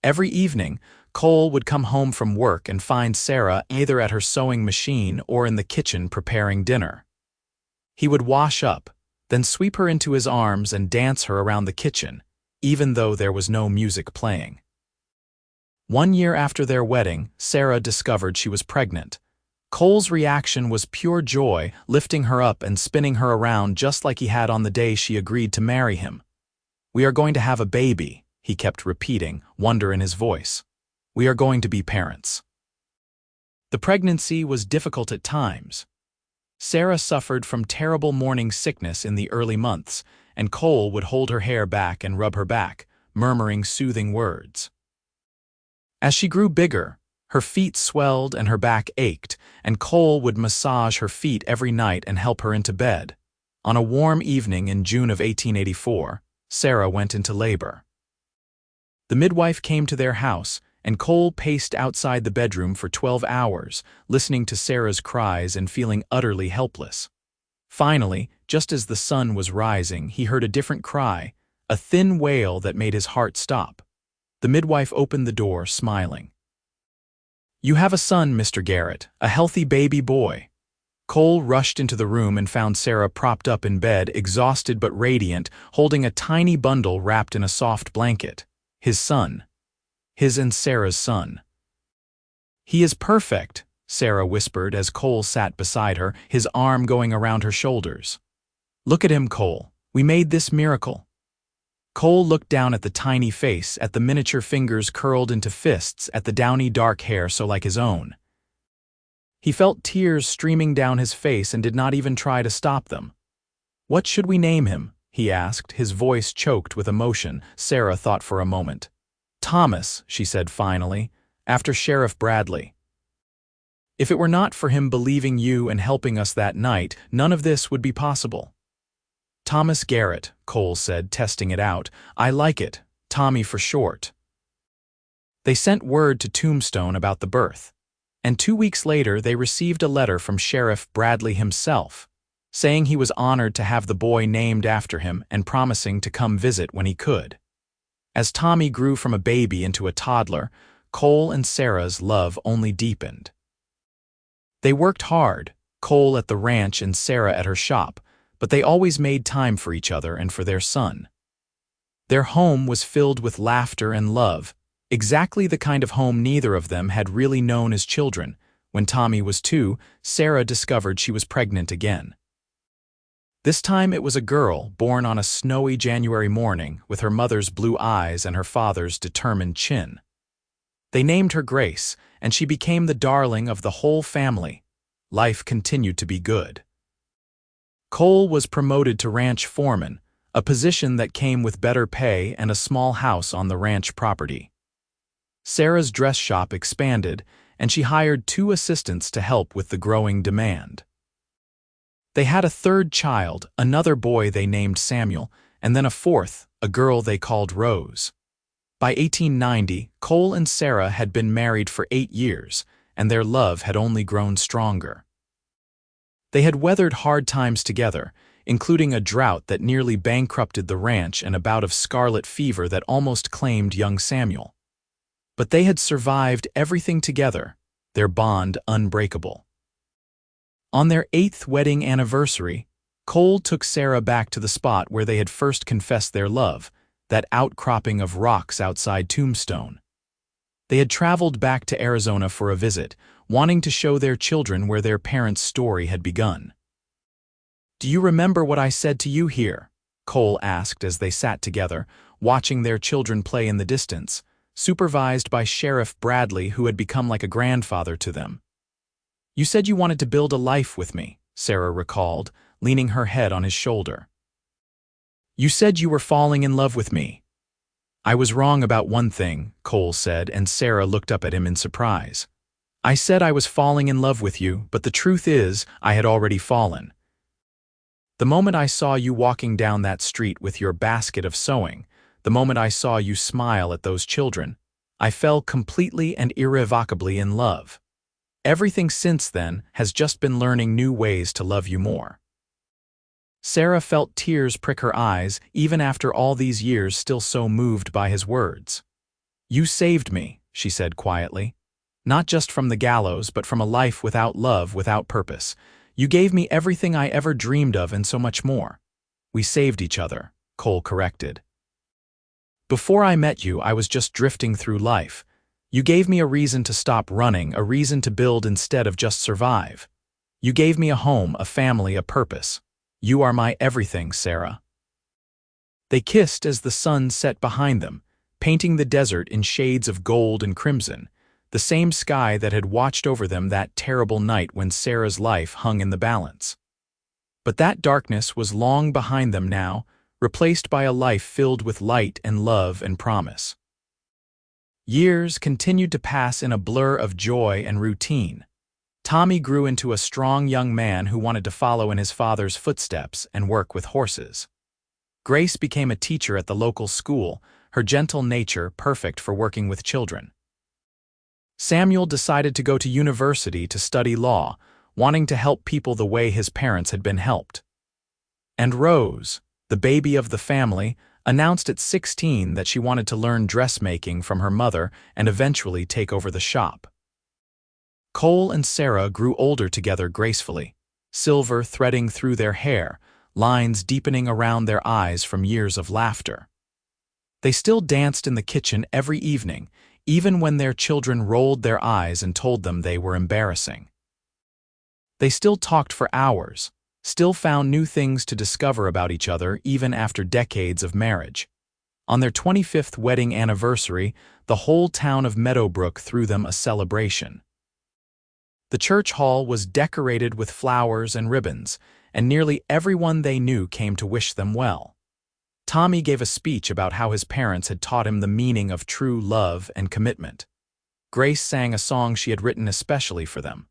S1: Every evening, Cole would come home from work and find Sarah either at her sewing machine or in the kitchen preparing dinner. He would wash up, then sweep her into his arms and dance her around the kitchen, even though there was no music playing. 1 year after their wedding, Sarah discovered she was pregnant. Cole's reaction was pure joy, lifting her up and spinning her around just like he had on the day she agreed to marry him. "We are going to have a baby," he kept repeating, wonder in his voice. "We are going to be parents." The pregnancy was difficult at times. Sarah suffered from terrible morning sickness in the early months, and Cole would hold her hair back and rub her back, murmuring soothing words. As she grew bigger, her feet swelled and her back ached, and Cole would massage her feet every night and help her into bed. On a warm evening in June of 1884, Sarah went into labor. The midwife came to their house, and Cole paced outside the bedroom for 12 hours, listening to Sarah's cries and feeling utterly helpless. Finally, just as the sun was rising, he heard a different cry, a thin wail that made his heart stop. The midwife opened the door, smiling. "You have a son, Mr. Garrett, a healthy baby boy." Cole rushed into the room and found Sarah propped up in bed, exhausted but radiant, holding a tiny bundle wrapped in a soft blanket. His son. His and Sarah's son. "He is perfect," Sarah whispered as Cole sat beside her, his arm going around her shoulders. "Look at him, Cole. We made this miracle." Cole looked down at the tiny face, at the miniature fingers curled into fists, at the downy dark hair so like his own. He felt tears streaming down his face and did not even try to stop them. "What should we name him?" he asked, his voice choked with emotion. Sarah thought for a moment. "Thomas," she said finally, "after Sheriff Bradley." If it were not for him believing you and helping us that night, none of this would be possible." "Thomas Garrett," Cole said, testing it out. "I like it. Tommy for short." They sent word to Tombstone about the birth, and 2 weeks later they received a letter from Sheriff Bradley himself, saying he was honored to have the boy named after him and promising to come visit when he could. As Tommy grew from a baby into a toddler, Cole and Sarah's love only deepened. They worked hard, Cole at the ranch and Sarah at her shop, but they always made time for each other and for their son. Their home was filled with laughter and love, exactly the kind of home neither of them had really known as children. When Tommy was 2, Sarah discovered she was pregnant again. This time it was a girl born on a snowy January morning with her mother's blue eyes and her father's determined chin. They named her Grace, and she became the darling of the whole family. Life continued to be good. Cole was promoted to ranch foreman, a position that came with better pay and a small house on the ranch property. Sarah's dress shop expanded, and she hired 2 assistants to help with the growing demand. They had a 3rd child, another boy they named Samuel, and then a 4th, a girl they called Rose. By 1890, Cole and Sarah had been married for 8 years, and their love had only grown stronger. They had weathered hard times together, including a drought that nearly bankrupted the ranch and a bout of scarlet fever that almost claimed young Samuel. But they had survived everything together, their bond unbreakable. On their 8th wedding anniversary, Cole took Sarah back to the spot where they had first confessed their love, that outcropping of rocks outside Tombstone. They had traveled back to Arizona for a visit, wanting to show their children where their parents' story had begun. "Do you remember what I said to you here?" Cole asked as they sat together, watching their children play in the distance, supervised by Sheriff Bradley, who had become like a grandfather to them. "You said you wanted to build a life with me," Sarah recalled, leaning her head on his shoulder. "You said you were falling in love with me." "I was wrong about one thing," Cole said, and Sarah looked up at him in surprise. "I said I was falling in love with you, but the truth is, I had already fallen. The moment I saw you walking down that street with your basket of sewing, the moment I saw you smile at those children, I fell completely and irrevocably in love. Everything since then has just been learning new ways to love you more." Sarah felt tears prick her eyes, even after all these years, still so moved by his words. "You saved me," she said quietly. "Not just from the gallows, but from a life without love, without purpose. You gave me everything I ever dreamed of and so much more." "We saved each other," Cole corrected. "Before I met you, I was just drifting through life. You gave me a reason to stop running, a reason to build instead of just survive. You gave me a home, a family, a purpose. You are my everything, Sarah." They kissed as the sun set behind them, painting the desert in shades of gold and crimson, the same sky that had watched over them that terrible night when Sarah's life hung in the balance. But that darkness was long behind them now, replaced by a life filled with light and love and promise. Years continued to pass in a blur of joy and routine. Tommy grew into a strong young man who wanted to follow in his father's footsteps and work with horses. Grace became a teacher at the local school, her gentle nature perfect for working with children. Samuel decided to go to university to study law, wanting to help people the way his parents had been helped. And Rose, the baby of the family, announced at 16 that she wanted to learn dressmaking from her mother and eventually take over the shop. Cole and Sarah grew older together gracefully, silver threading through their hair, lines deepening around their eyes from years of laughter. They still danced in the kitchen every evening, even when their children rolled their eyes and told them they were embarrassing. They still talked for hours, still found new things to discover about each other even after decades of marriage. On their 25th wedding anniversary, the whole town of Meadowbrook threw them a celebration. The church hall was decorated with flowers and ribbons, and nearly everyone they knew came to wish them well. Tommy gave a speech about how his parents had taught him the meaning of true love and commitment. Grace sang a song she had written especially for them.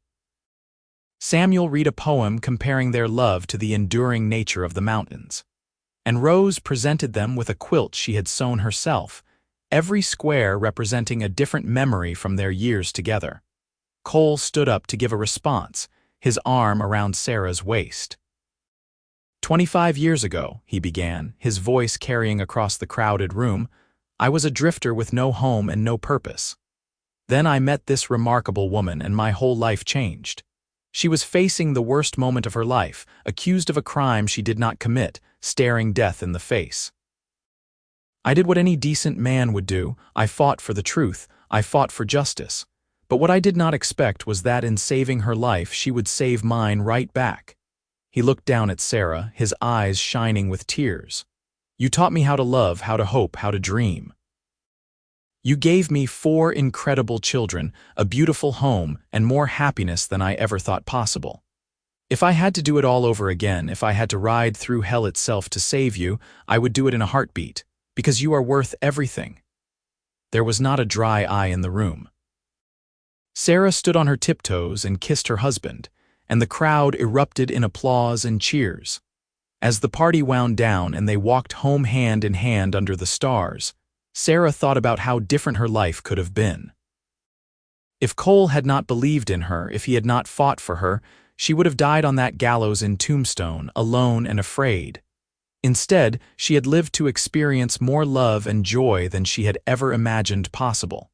S1: Samuel read a poem comparing their love to the enduring nature of the mountains. And Rose presented them with a quilt she had sewn herself, every square representing a different memory from their years together. Cole stood up to give a response, his arm around Sarah's waist. 25 years ago, he began, his voice carrying across the crowded room, I was a drifter with no home and no purpose. Then I met this remarkable woman and my whole life changed. She was facing the worst moment of her life, accused of a crime she did not commit, staring death in the face. I did what any decent man would do. I fought for the truth. I fought for justice. But what I did not expect was that in saving her life, she would save mine right back. He looked down at Sarah, his eyes shining with tears. You taught me how to love, how to hope, how to dream. You gave me 4 incredible children, a beautiful home, and more happiness than I ever thought possible. If I had to do it all over again, if I had to ride through hell itself to save you, I would do it in a heartbeat, because you are worth everything. There was not a dry eye in the room. Sarah stood on her tiptoes and kissed her husband, and the crowd erupted in applause and cheers. As the party wound down and they walked home hand in hand under the stars, Sarah thought about how different her life could have been. If Cole had not believed in her, if he had not fought for her, she would have died on that gallows in Tombstone, alone and afraid. Instead, she had lived to experience more love and joy than she had ever imagined possible.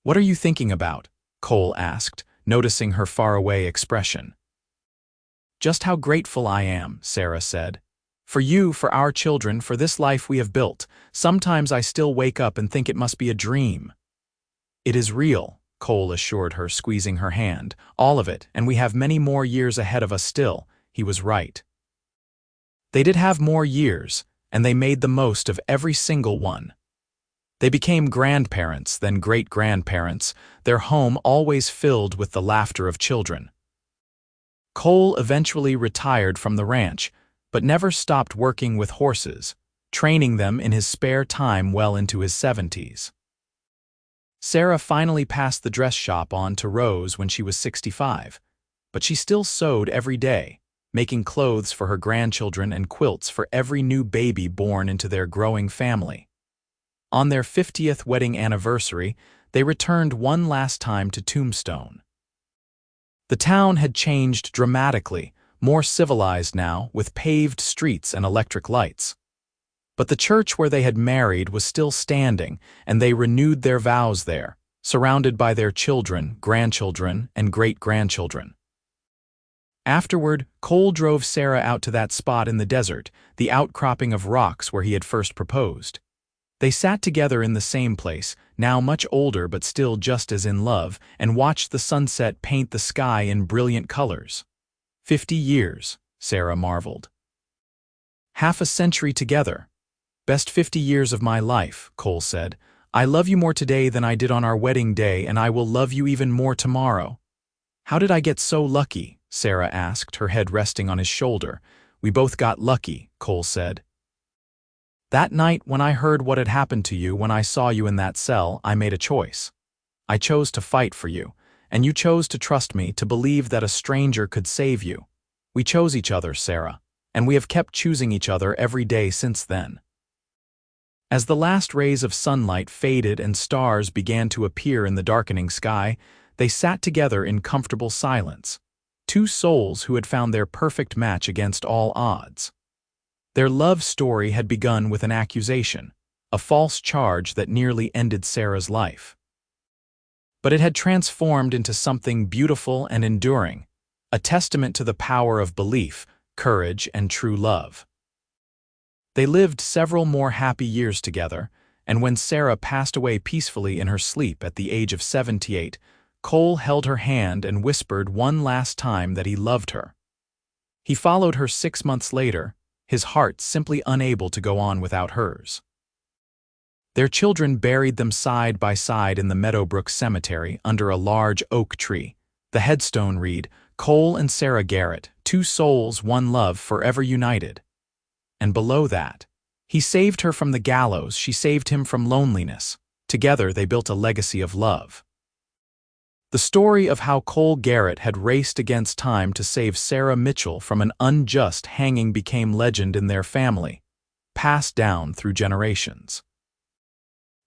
S1: What are you thinking about? Cole asked, noticing her faraway expression. Just how grateful I am, Sarah said. For you, for our children, for this life we have built. Sometimes I still wake up and think it must be a dream. It is real, Cole assured her, squeezing her hand. All of it, and we have many more years ahead of us still. He was right. They did have more years, and they made the most of every single one. They became grandparents, then great-grandparents, their home always filled with the laughter of children. Cole eventually retired from the ranch, but never stopped working with horses, training them in his spare time well into his 70s. Sarah finally passed the dress shop on to Rose when she was 65, but she still sewed every day, making clothes for her grandchildren and quilts for every new baby born into their growing family. On their 50th wedding anniversary, they returned one last time to Tombstone. The town had changed dramatically, more civilized now, with paved streets and electric lights. But the church where they had married was still standing, and they renewed their vows there, surrounded by their children, grandchildren, and great-grandchildren. Afterward, Cole drove Sarah out to that spot in the desert, the outcropping of rocks where he had first proposed. They sat together in the same place, now much older but still just as in love, and watched the sunset paint the sky in brilliant colors. 50 years, Sarah marveled. Half a century together. Best 50 years of my life, Cole said. I love you more today than I did on our wedding day, and I will love you even more tomorrow. How did I get so lucky? Sarah asked, her head resting on his shoulder. We both got lucky, Cole said. That night when I heard what had happened to you, when I saw you in that cell, I made a choice. I chose to fight for you, and you chose to trust me, to believe that a stranger could save you. We chose each other, Sarah, and we have kept choosing each other every day since then. As the last rays of sunlight faded and stars began to appear in the darkening sky, they sat together in comfortable silence, 2 souls who had found their perfect match against all odds. Their love story had begun with an accusation, a false charge that nearly ended Sarah's life. But it had transformed into something beautiful and enduring, a testament to the power of belief, courage, and true love. They lived several more happy years together, and when Sarah passed away peacefully in her sleep at the age of 78, Cole held her hand and whispered one last time that he loved her. He followed her 6 months later, his heart simply unable to go on without hers. Their children buried them side by side in the Meadowbrook Cemetery under a large oak tree. The headstone read, Cole and Sarah Garrett, 2 souls, 1 love, forever united. And below that, he saved her from the gallows, she saved him from loneliness. Together they built a legacy of love. The story of how Cole Garrett had raced against time to save Sarah Mitchell from an unjust hanging became legend in their family, passed down through generations.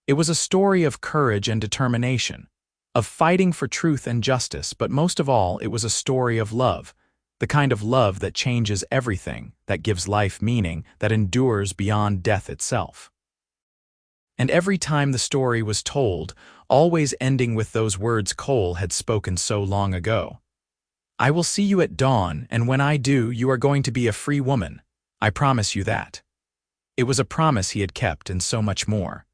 S1: It was a story of courage and determination, of fighting for truth and justice, but most of all, it was a story of love, the kind of love that changes everything, that gives life meaning, that endures beyond death itself. And every time the story was told, always ending with those words Cole had spoken so long ago. "I will see you at dawn, and when I do, you are going to be a free woman. I promise you that." It was a promise he had kept and so much more.